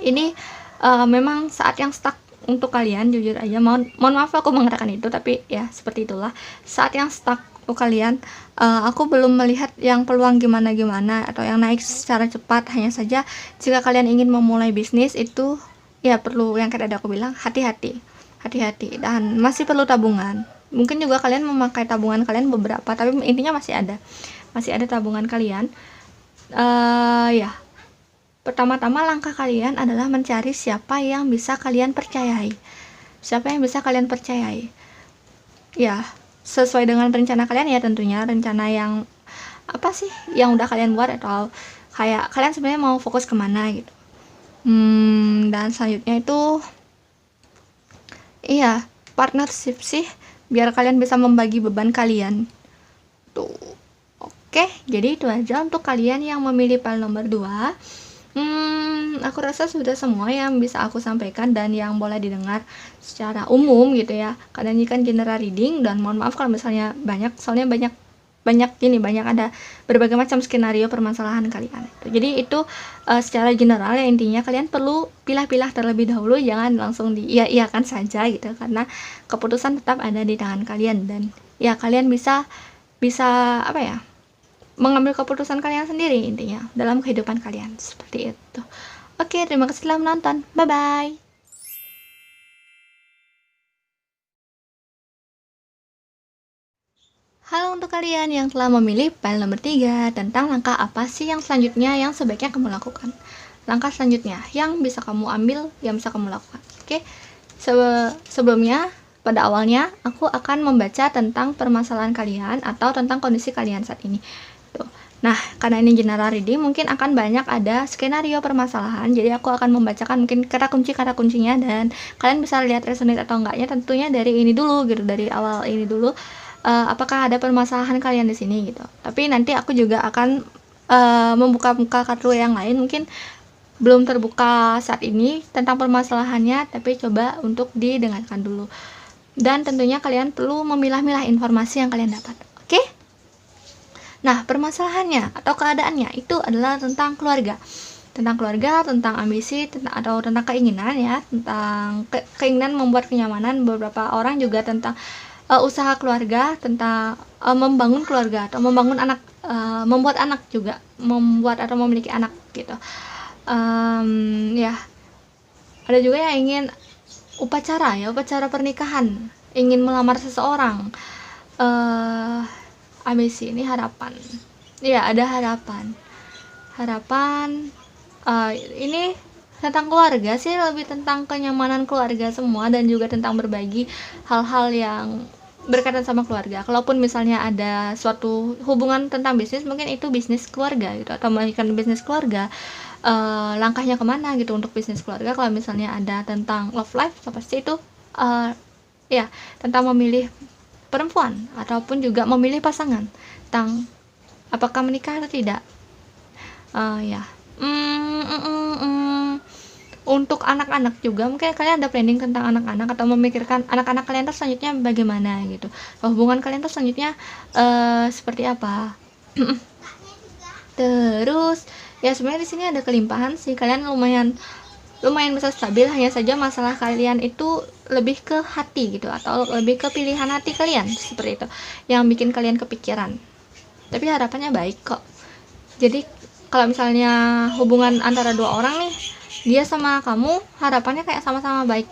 ini memang saat yang stuck untuk kalian. Jujur aja, mohon maaf aku mengatakan itu, tapi ya seperti itulah saat yang stuck untuk kalian. Aku belum melihat yang peluang gimana atau yang naik secara cepat. Hanya saja jika kalian ingin memulai bisnis, itu ya perlu yang kayak tadi aku bilang, hati-hati, dan masih perlu tabungan. Mungkin juga kalian memakai tabungan kalian beberapa, tapi intinya masih ada tabungan kalian. Ya, pertama-tama langkah kalian adalah mencari siapa yang bisa kalian percayai. Ya, sesuai dengan rencana kalian ya tentunya, rencana yang apa sih yang udah kalian buat, atau kayak kalian sebenarnya mau fokus kemana gitu. Dan selanjutnya itu iya, partnership sih, biar kalian bisa membagi beban kalian tuh. Oke, jadi itu aja untuk kalian yang memilih pile nomor 2. Aku rasa sudah semua yang bisa aku sampaikan dan yang boleh didengar secara umum gitu ya. Karena ini kan general reading, dan mohon maaf kalau misalnya soalnya banyak ada berbagai macam skenario permasalahan kalian. Jadi itu secara general ya, intinya kalian perlu pilah-pilah terlebih dahulu, jangan langsung iya-iyakan saja gitu, karena keputusan tetap ada di tangan kalian, dan ya kalian bisa apa ya, mengambil keputusan kalian sendiri intinya dalam kehidupan kalian seperti itu. Oke, terima kasih telah menonton. Bye bye. Halo untuk kalian yang telah memilih pile nomor 3 tentang langkah apa sih yang selanjutnya yang sebaiknya kamu lakukan. Langkah selanjutnya yang bisa kamu ambil, yang bisa kamu lakukan. Oke. Sebelumnya, pada awalnya aku akan membaca tentang permasalahan kalian atau tentang kondisi kalian saat ini. Tuh. Nah, karena ini general reading, mungkin akan banyak ada skenario permasalahan. Jadi aku akan membacakan mungkin kata kuncinya, dan kalian bisa lihat resonate atau enggaknya tentunya dari ini dulu gitu, dari awal ini dulu. Apakah ada permasalahan kalian di sini gitu. Tapi nanti aku juga akan membuka kartu yang lain, mungkin belum terbuka saat ini tentang permasalahannya, tapi coba untuk didengarkan dulu. Dan tentunya kalian perlu memilah-milah informasi yang kalian dapat. Oke? Nah, permasalahannya atau keadaannya itu adalah tentang keluarga, tentang ambisi, tentang keinginan ya, tentang keinginan membuat kenyamanan. Beberapa orang juga tentang usaha keluarga, tentang membangun keluarga atau membangun anak, membuat anak juga, membuat atau memiliki anak gitu. Ya, ada juga yang ingin upacara pernikahan, ingin melamar seseorang. Habis ini harapan. Ya, ada harapan. Ini tentang keluarga sih, lebih tentang kenyamanan keluarga semua dan juga tentang berbagi hal-hal yang berkaitan sama keluarga. Kalaupun misalnya ada suatu hubungan tentang bisnis, mungkin itu bisnis keluarga gitu, atau melakukan bisnis keluarga, langkahnya kemana gitu untuk bisnis keluarga. Kalau misalnya ada tentang love life, pasti itu ya tentang memilih perempuan ataupun juga memilih pasangan, tentang apakah menikah atau tidak. Ya. Untuk anak-anak juga, mungkin kalian ada planning tentang anak-anak atau memikirkan anak-anak kalian tuh selanjutnya bagaimana gitu, hubungan kalian tuh selanjutnya seperti apa. Terus ya sebenarnya di sini ada kelimpahan sih, kalian lumayan bisa stabil, hanya saja masalah kalian itu lebih ke hati gitu, atau lebih ke pilihan hati kalian seperti itu yang bikin kalian kepikiran. Tapi harapannya baik kok. Jadi kalau misalnya hubungan antara dua orang nih, dia sama kamu, harapannya kayak sama-sama baik.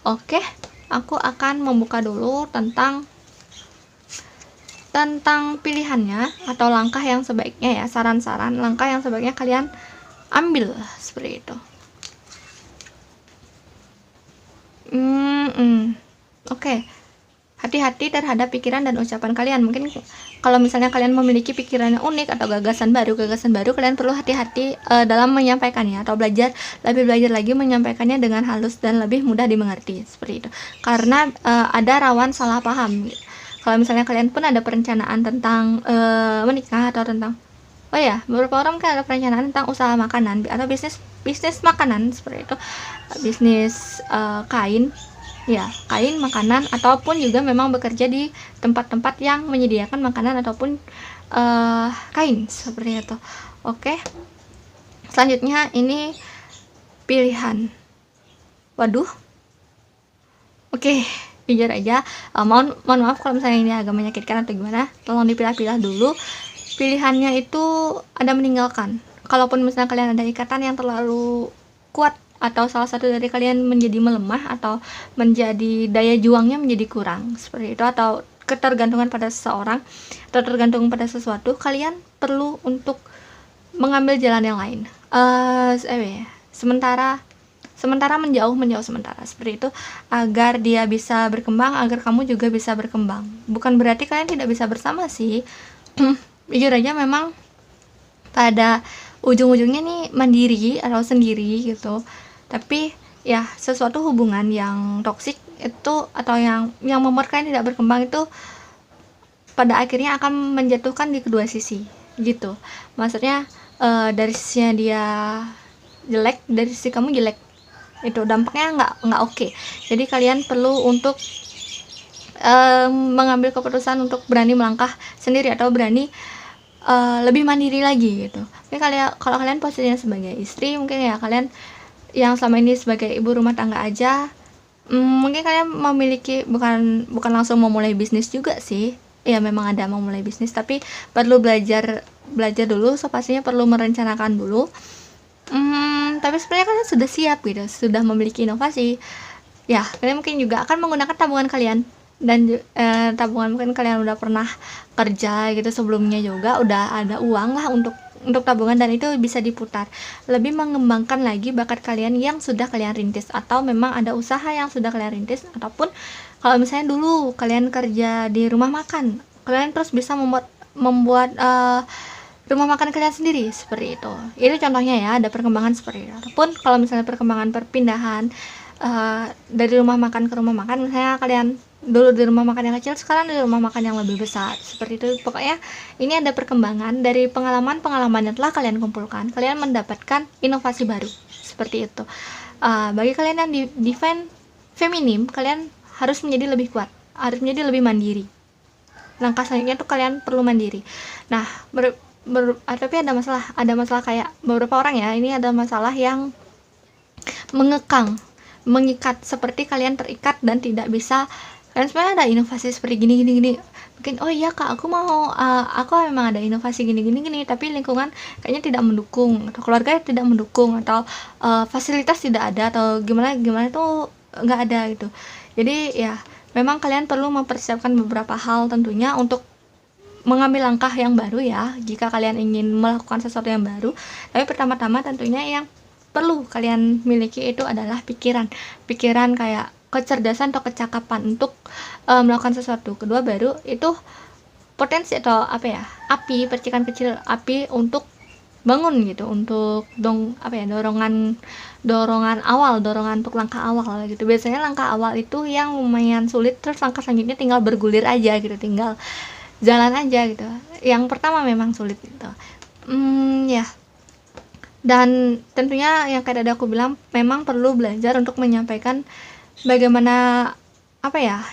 Oke, aku akan membuka dulu tentang pilihannya atau langkah yang sebaiknya ya, saran-saran langkah yang sebaiknya kalian ambil seperti itu. Oke. Hati-hati terhadap pikiran dan ucapan kalian. Mungkin kalau misalnya kalian memiliki pikiran yang unik atau gagasan baru, kalian perlu hati-hati dalam menyampaikannya, atau belajar lagi menyampaikannya dengan halus dan lebih mudah dimengerti seperti itu. Karena ada rawan salah paham. Kalau misalnya kalian pun ada perencanaan tentang menikah atau tentang beberapa orang kan ada perencanaan tentang usaha makanan atau bisnis makanan seperti itu, bisnis kain makanan, ataupun juga memang bekerja di tempat-tempat yang menyediakan makanan ataupun kain seperti itu. Oke, selanjutnya ini pilihan. Waduh, oke, jujur aja, mohon maaf kalau misalnya ini agak menyakitkan atau gimana, tolong dipilah-pilah dulu. Pilihannya itu ada meninggalkan. Kalaupun misalnya kalian ada ikatan yang terlalu kuat, atau salah satu dari kalian menjadi melemah, atau menjadi daya juangnya menjadi kurang seperti itu, atau ketergantungan pada seseorang atau tergantung pada sesuatu, kalian perlu untuk mengambil jalan yang lain. Sementara menjauh sementara seperti itu, agar dia bisa berkembang, agar kamu juga bisa berkembang. Bukan berarti kalian tidak bisa bersama sih. Jujur aja memang pada ujung-ujungnya nih mandiri atau sendiri gitu. Tapi ya sesuatu hubungan yang toksik itu, atau yang membuat kalian tidak berkembang itu, pada akhirnya akan menjatuhkan di kedua sisi gitu. Maksudnya dari sisinya dia jelek, dari sisi kamu jelek, itu dampaknya nggak oke. Jadi kalian perlu untuk mengambil keputusan untuk berani melangkah sendiri, atau berani lebih mandiri lagi gitu. Mungkin kalau kalian posisinya sebagai istri, mungkin ya kalian yang selama ini sebagai ibu rumah tangga aja, mungkin kalian memiliki bukan langsung memulai bisnis juga sih. Ya memang ada memulai bisnis, tapi perlu belajar dulu, pastinya perlu merencanakan dulu. Tapi sebenarnya kalian sudah siap gitu, sudah memiliki inovasi. Ya, kalian mungkin juga akan menggunakan tabungan kalian, dan tabungan mungkin kalian udah pernah kerja gitu sebelumnya juga, udah ada uang lah untuk tabungan, dan itu bisa diputar, lebih mengembangkan lagi bakat kalian yang sudah kalian rintis, atau memang ada usaha yang sudah kalian rintis, ataupun kalau misalnya dulu kalian kerja di rumah makan, kalian terus bisa membuat rumah makan kalian sendiri seperti itu. Itu contohnya ya, ada perkembangan seperti itu. Ataupun kalau misalnya perkembangan perpindahan dari rumah makan ke rumah makan, misalnya kalian dulu di rumah makan yang kecil, sekarang di rumah makan yang lebih besar seperti itu. Pokoknya ini ada perkembangan dari pengalaman yang telah kalian kumpulkan, kalian mendapatkan inovasi baru seperti itu. Bagi kalian yang define feminim, kalian harus menjadi lebih kuat, harus menjadi lebih mandiri. Langkah selanjutnya tuh kalian perlu mandiri. Nah, tapi ada masalah kayak beberapa orang ya, ini ada masalah yang mengikat, seperti kalian terikat dan tidak bisa kalian sebenarnya ada inovasi seperti gini gini gini, mungkin oh iya kak aku mau aku memang ada inovasi gini gini gini, tapi lingkungan kayaknya tidak mendukung atau keluarga tidak mendukung atau fasilitas tidak ada atau gimana gimana tuh nggak ada gitu. Jadi ya memang kalian perlu mempersiapkan beberapa hal tentunya untuk mengambil langkah yang baru ya, jika kalian ingin melakukan sesuatu yang baru. Tapi pertama-tama tentunya yang perlu kalian miliki itu adalah pikiran kayak kecerdasan atau kecakapan untuk melakukan sesuatu. Kedua baru itu potensi atau apa ya, api, percikan kecil api untuk bangun gitu, untuk dorongan awal, dorongan untuk langkah awal gitu. Biasanya langkah awal itu yang lumayan sulit, terus langkah selanjutnya tinggal bergulir aja gitu, tinggal jalan aja gitu. Yang pertama memang sulit gitu. Ya. Dan tentunya yang kayak tadi aku bilang, memang perlu belajar untuk menyampaikan bagaimana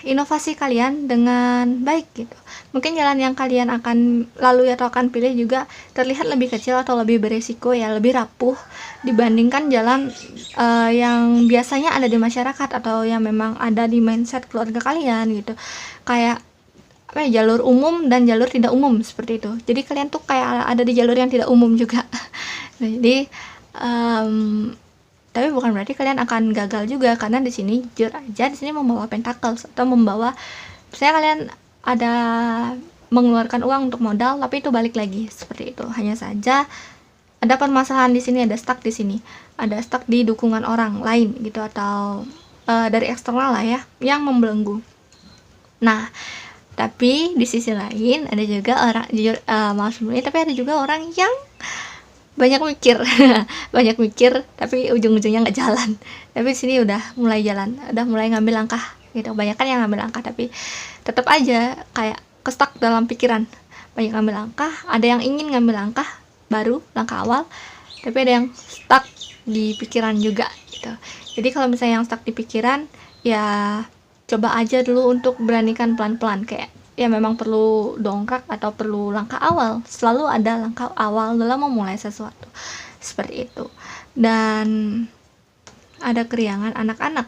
inovasi kalian dengan baik gitu. Mungkin jalan yang kalian akan lalui atau akan pilih juga terlihat lebih kecil atau lebih beresiko ya, lebih rapuh dibandingkan jalan yang biasanya ada di masyarakat atau yang memang ada di mindset keluarga kalian gitu. Kayak jalur umum dan jalur tidak umum seperti itu. Jadi kalian tuh kayak ada di jalur yang tidak umum juga. Nah, jadi tapi bukan berarti kalian akan gagal juga, karena di sini jujur aja di sini membawa pentacles atau membawa misalnya kalian ada mengeluarkan uang untuk modal tapi itu balik lagi seperti itu. Hanya saja ada permasalahan di sini, ada stuck di sini, ada stuck di dukungan orang lain gitu atau dari eksternal lah ya yang membelenggu. Nah, tapi di sisi lain ada juga orang jujur maaf sebelumnya, tapi ada juga orang yang banyak mikir banyak mikir tapi ujung-ujungnya nggak jalan. Tapi di sini udah mulai jalan, udah mulai ngambil langkah gitu. Banyak kan yang ngambil langkah tapi tetap aja kayak kestak dalam pikiran. Banyak ngambil langkah, ada yang ingin ngambil langkah baru, langkah awal, tapi ada yang stuck di pikiran juga gitu. Jadi kalau misalnya yang stuck di pikiran ya coba aja dulu untuk beranikan pelan-pelan, kayak ya memang perlu dongkrak atau perlu langkah awal. Selalu ada langkah awal dalam memulai sesuatu seperti itu. Dan ada keriangan anak-anak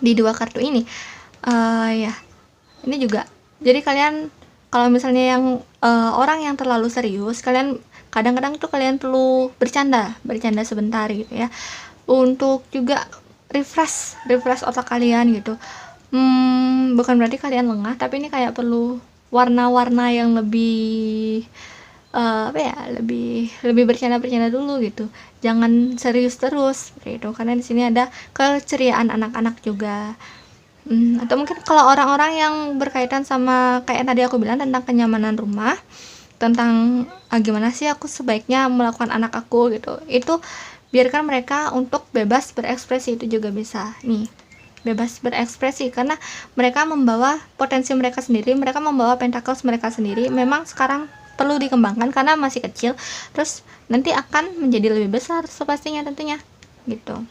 di dua kartu ini. Ya ini juga, jadi kalian kalau misalnya yang orang yang terlalu serius, kalian kadang-kadang tuh kalian perlu bercanda sebentar gitu ya, untuk juga refresh otak kalian gitu. Bukan berarti kalian lengah, tapi ini kayak perlu warna-warna yang lebih lebih bercanda dulu gitu. Jangan serius terus gitu, karena di sini ada keceriaan anak-anak juga. Atau mungkin kalau orang-orang yang berkaitan sama kayak tadi aku bilang tentang kenyamanan rumah, tentang gimana sih aku sebaiknya melakukan anak aku gitu, itu biarkan mereka untuk bebas berekspresi. Itu juga bisa nih, bebas berekspresi, karena mereka membawa potensi mereka sendiri, mereka membawa pentacles mereka sendiri. Memang sekarang perlu dikembangkan karena masih kecil, terus nanti akan menjadi lebih besar sepastinya tentunya gitu.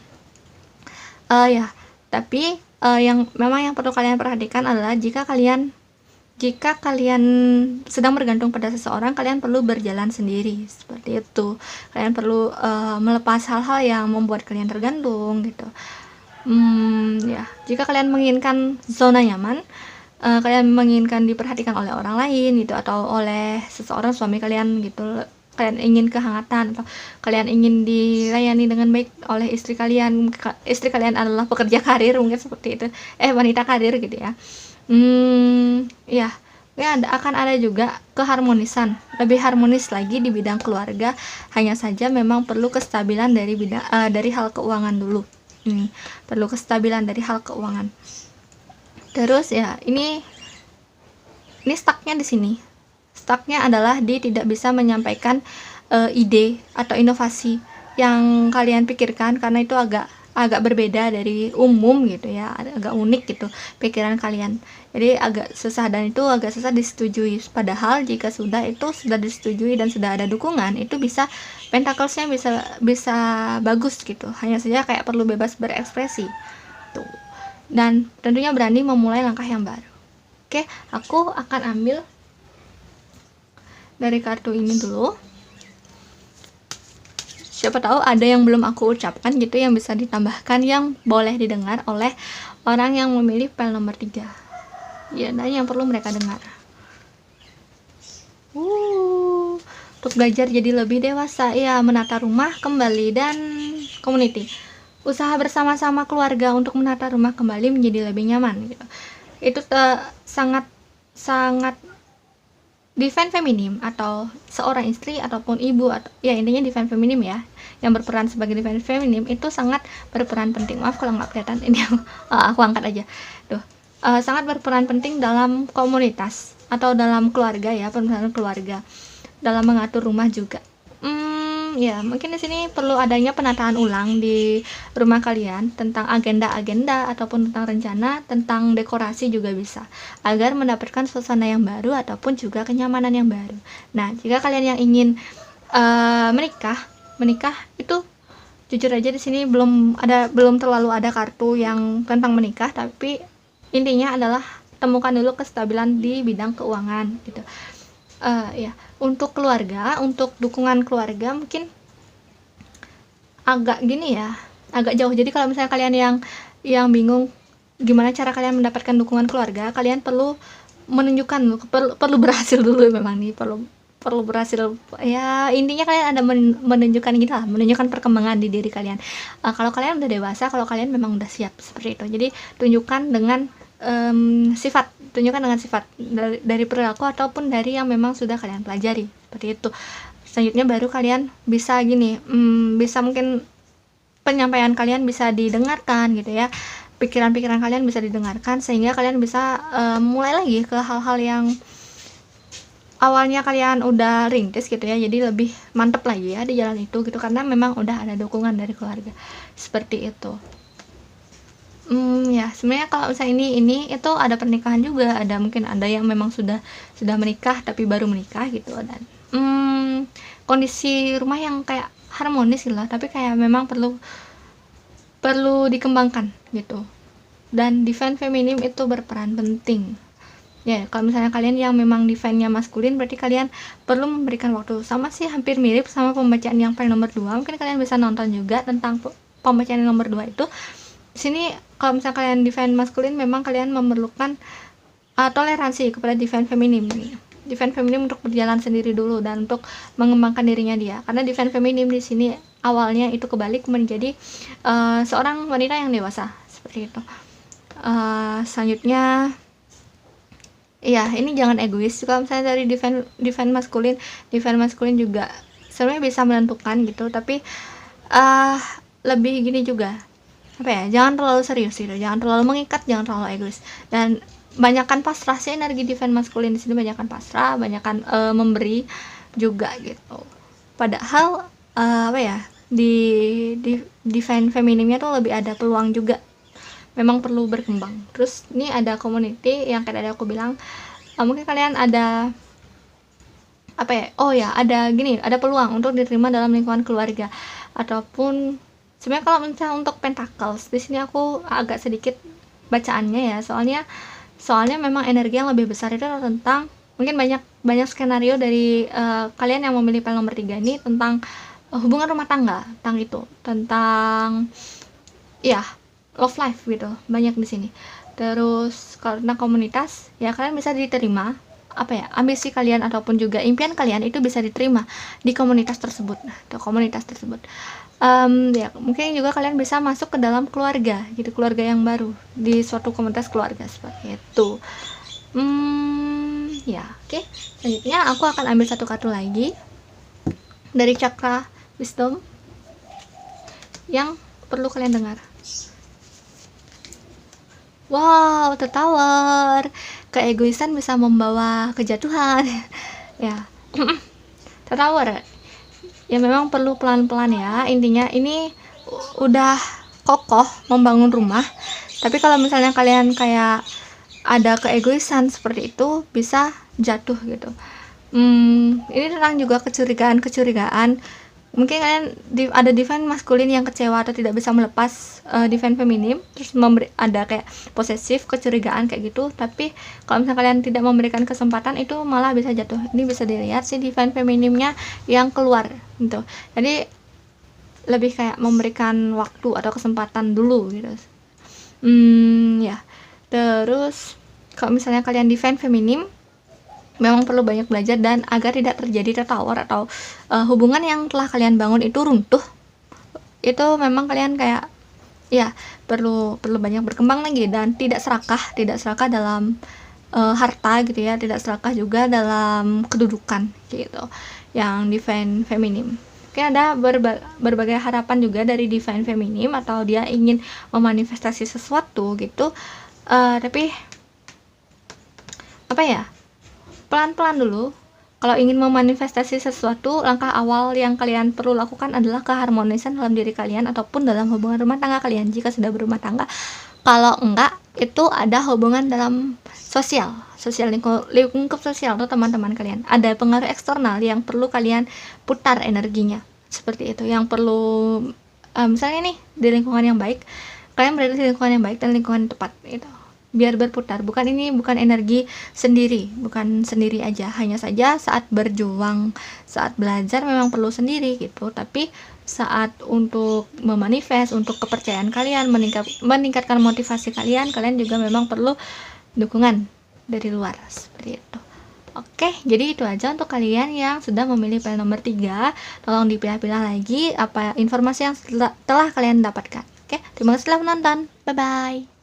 Ya tapi yang perlu kalian perhatikan adalah jika kalian sedang bergantung pada seseorang, kalian perlu berjalan sendiri seperti itu. Kalian perlu melepas hal-hal yang membuat kalian tergantung gitu. Ya, jika kalian menginginkan zona nyaman, kalian menginginkan diperhatikan oleh orang lain gitu, atau oleh seseorang, suami kalian gitu, kalian ingin kehangatan, atau kalian ingin dilayani dengan baik oleh istri kalian adalah pekerja karir mungkin seperti itu, wanita karir gitu ya. Ya akan ada juga keharmonisan, lebih harmonis lagi di bidang keluarga. Hanya saja memang perlu kestabilan dari hal keuangan dulu. Ini perlu kestabilan dari hal keuangan. Terus ya ini stucknya di sini. Stucknya adalah di tidak bisa menyampaikan ide atau inovasi yang kalian pikirkan, karena itu agak berbeda dari umum gitu ya, agak unik gitu pikiran kalian. Jadi agak susah, dan itu agak susah disetujui. Padahal jika sudah disetujui dan sudah ada dukungan, itu bisa pentaclesnya bisa bagus gitu. Hanya saja kayak perlu bebas berekspresi tuh, dan tentunya berani memulai langkah yang baru. Oke, aku akan ambil dari kartu ini dulu. Siapa tahu ada yang belum aku ucapkan gitu, yang bisa ditambahkan, yang boleh didengar oleh orang yang memilih pel nomor 3. ya, dan yang perlu mereka dengar. Untuk belajar jadi lebih dewasa, ya, menata rumah kembali dan community. Usaha bersama-sama keluarga untuk menata rumah kembali menjadi lebih nyaman gitu. Itu sangat define feminim, atau seorang istri ataupun ibu, atau ya intinya define feminim ya, yang berperan sebagai define feminim itu sangat berperan penting. Maaf kalau nggak kelihatan, ini aku angkat aja tuh. Sangat berperan penting dalam komunitas atau dalam keluarga ya, perusahaan keluarga, dalam mengatur rumah juga. Ya, mungkin di sini perlu adanya penataan ulang di rumah kalian tentang agenda-agenda ataupun tentang rencana, tentang dekorasi juga bisa, agar mendapatkan suasana yang baru ataupun juga kenyamanan yang baru. Nah, jika kalian yang ingin menikah itu jujur aja di sini belum terlalu ada kartu yang tentang menikah, tapi intinya adalah temukan dulu kestabilan di bidang keuangan gitu. Ya, untuk keluarga, untuk dukungan keluarga mungkin agak gini ya, agak jauh. Jadi kalau misalnya kalian yang bingung gimana cara kalian mendapatkan dukungan keluarga, kalian perlu menunjukkan, perlu berhasil dulu memang nih, perlu berhasil ya, intinya kalian ada menunjukkan gitu lah, menunjukkan perkembangan di diri kalian. Kalau kalian udah dewasa, kalau kalian memang udah siap seperti itu, jadi tunjukkan dengan sifat dari perilaku ataupun dari yang memang sudah kalian pelajari, seperti itu. Selanjutnya baru kalian bisa gini, bisa mungkin penyampaian kalian bisa didengarkan gitu ya, pikiran-pikiran kalian bisa didengarkan, sehingga kalian bisa mulai lagi ke hal-hal yang awalnya kalian udah rintis gitu ya, jadi lebih mantep lagi ya di jalan itu gitu, karena memang udah ada dukungan dari keluarga, seperti itu. Ya, sebenarnya kalau misalnya ini itu ada pernikahan juga, mungkin ada yang memang sudah menikah tapi baru menikah gitu, dan kondisi rumah yang kayak harmonis gitu lah, tapi kayak memang perlu dikembangkan gitu. Dan define feminim itu berperan penting. Ya, kalau misalnya kalian yang memang define-nya maskulin, berarti kalian perlu memberikan waktu. Sama sih, hampir mirip sama pembacaan yang paling nomor 2. Mungkin kalian bisa nonton juga tentang pembacaan yang nomor 2 itu. Di sini kalau misalnya kalian define maskulin, memang kalian memerlukan toleransi kepada define feminim. Define feminim untuk berjalan sendiri dulu dan untuk mengembangkan dirinya dia. Karena define feminim di sini awalnya itu kebalik menjadi seorang wanita yang dewasa, seperti itu. Selanjutnya, iya, ini jangan egois. Kalau misalnya dari define maskulin juga sebenarnya bisa menentukan gitu, tapi lebih gini juga, apa ya, jangan terlalu serius gitu, jangan terlalu mengikat, jangan terlalu egois, dan banyakkan pasrah sih. Energi define maskulin di sini banyakkan pasrah, banyakkan memberi juga gitu. Padahal apa ya, di define feminimnya tuh lebih ada peluang juga, memang perlu berkembang. Terus ini ada community yang kayak tadi aku bilang, mungkin kalian ada apa ya, ada gini, ada peluang untuk diterima dalam lingkungan keluarga, ataupun sebenarnya kalau misalnya untuk pentacles di sini aku agak sedikit bacaannya ya, soalnya memang energi yang lebih besar itu tentang mungkin banyak skenario dari kalian yang memilih panel nomor 3 ini tentang hubungan rumah tangga, tentang ya, love life gitu, banyak di sini. Terus karena komunitas ya, kalian bisa diterima, apa ya, ambisi kalian ataupun juga impian kalian itu bisa diterima di komunitas tersebut. Ya, mungkin juga kalian bisa masuk ke dalam keluarga gitu, keluarga yang baru di suatu komunitas keluarga, seperti itu. Ya, oke. Selanjutnya aku akan ambil satu kartu lagi dari Chakra Wisdom yang perlu kalian dengar. Wow, The Tower. Keegoisan bisa membawa kejatuhan. Ya. The Tower. Ya, memang perlu pelan-pelan ya. Intinya ini udah kokoh membangun rumah, tapi kalau misalnya kalian kayak ada keegoisan seperti itu, bisa jatuh gitu. Ini tentang juga kecurigaan. Mungkin kalian ada define maskulin yang kecewa atau tidak bisa melepas define feminim, terus ada kayak posesif, kecurigaan kayak gitu. Tapi kalau misalnya kalian tidak memberikan kesempatan, itu malah bisa jatuh. Ini bisa dilihat sih define feminimnya yang keluar gitu. Jadi lebih kayak memberikan waktu atau kesempatan dulu gitu. Ya. Terus Kalau misalnya kalian divine feminim, memang perlu banyak belajar, dan agar tidak terjadi tertawar atau hubungan yang telah kalian bangun itu runtuh, itu memang kalian kayak ya perlu banyak berkembang lagi, dan tidak serakah dalam harta gitu ya, tidak serakah juga dalam kedudukan gitu, yang divine feminim. Mungkin ada berbagai harapan juga dari divine feminim, atau dia ingin memanifestasi sesuatu gitu, tapi apa ya, pelan-pelan dulu. Kalau ingin memanifestasi sesuatu, langkah awal yang kalian perlu lakukan adalah keharmonisan dalam diri kalian ataupun dalam hubungan rumah tangga kalian jika sudah berumah tangga. Kalau enggak, itu ada hubungan dalam sosial lingkup sosial atau teman-teman kalian. Ada pengaruh eksternal yang perlu kalian putar energinya. Seperti itu, yang perlu misalnya nih di lingkungan yang baik, kalian berada di lingkungan yang baik dan lingkungan yang tepat itu. Biar berputar, bukan energi sendiri, bukan sendiri aja. Hanya saja saat berjuang, saat belajar memang perlu sendiri gitu, tapi saat untuk memanifest, untuk kepercayaan kalian, meningkatkan motivasi kalian juga memang perlu dukungan dari luar, seperti itu. Oke, jadi itu aja untuk kalian yang sudah memilih pil nomor 3. Tolong dipilah-pilah lagi apa informasi yang telah kalian dapatkan. Oke, terima kasih telah menonton. Bye-bye.